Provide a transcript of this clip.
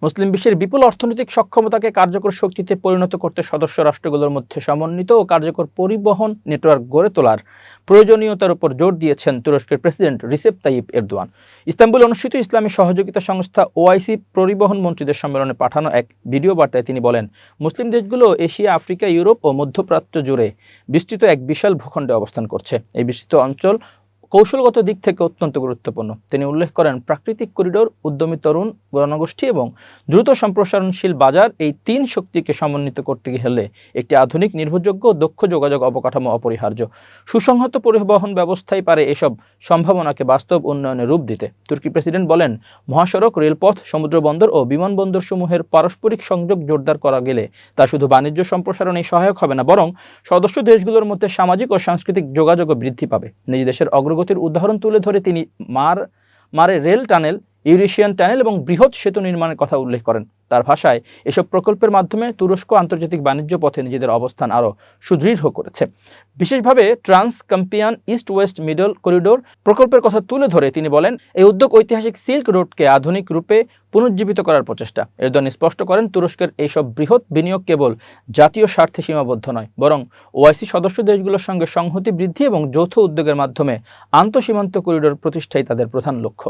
মুসলিম বিশ্বের বিপুল অর্থনৈতিক সক্ষমতাকে কার্যকর শক্তিতে পরিণত করতে সদস্য রাষ্ট্রগুলোর মধ্যে সমন্বিত ও কার্যকর পরিবহন নেটওয়ার্ক গড়ে তোলার প্রয়োজনীয়তার উপর জোর দিয়েছেন তুরস্কের প্রেসিডেন্ট রিসেপ তাইয়িপ এরদোয়ান। ইস্তাম্বুলে অনুষ্ঠিত ইসলামী সহযোগিতা সংস্থা ওআইসি পরিবহন মন্ত্রীদের সম্মেলনে পাঠানো এক ভিডিও বার্তায় তিনি বলেন, মুসলিম দেশগুলো এশিয়া, আফ্রিকা, ইউরোপ ও মধ্যপ্রাচ্য জুড়ে বিস্তৃত এক বিশাল ভূখণ্ডে অবস্থান করছে। এই বিস্তৃত অঞ্চল কৌশলগত দিক থেকে অত্যন্ত গুরুত্বপূর্ণ। তিনি উল্লেখ করেন, প্রাকৃতিক করিডোর, উদ্যমী তরুণ জনগোষ্ঠী এবং দ্রুত সম্প্রসারণশীল বাজার, এই তিন শক্তিকে সমন্বিত করতে হলে একটি আধুনিক, নির্ভরযোগ্য ও দক্ষ যোগাযোগ অবকাঠামো অপরিহার্য। সুসংহত পরিবহন ব্যবস্থাই পারে এসব সম্ভাবনাকে বাস্তব উন্নয়নে রূপ দিতে। তুর্কি প্রেসিডেন্ট বলেন, মহাসড়ক, রেলপথ, সমুদ্রবন্দর ও বিমানবন্দরসমূহের পারস্পরিক সংযোগ জোরদার করা গেলে তা শুধু বাণিজ্য সম্প্রসারণেই সহায়ক হবে না, বরং সদস্য দেশগুলোর মধ্যে সামাজিক ও সাংস্কৃতিক যোগাযোগও বৃদ্ধি পাবে। নিজ দেশের অগ্রগতির উদাহরণ তুলে ধরে তিনি মারে রেল টানেল, ইউরেশিয়ান টানেল এবং বৃহৎ সেতু নির্মাণের কথা উল্লেখ করেন। তার ভাষায়, এসব প্রকল্পের মাধ্যমে তুরস্ক আন্তর্জাতিক বাণিজ্য পথে নিজেদের অবস্থান আরও সুদৃঢ় করেছে। বিশেষভাবে trans campaign east West middle corridor প্রকল্পের কথা তুলে ধরে তিনি বলেন, এই উদ্যোগ ঐতিহাসিক সিল্ক রোডকে আধুনিক রূপে পুনর্জীবিত করার প্রচেষ্টা। এরদোয়ান স্পষ্ট করেন, তুরস্কের এইসব বৃহৎ বিনিয়োগ কেবল জাতীয় স্বার্থে সীমাবদ্ধ নয়, বরং ওআইসি সদস্য দেশগুলোর সঙ্গে সংহতি বৃদ্ধি এবং যৌথ উদ্যোগের মাধ্যমে আন্তঃসীমান্ত করিডোর প্রতিষ্ঠাই তাদের প্রধান লক্ষ্য।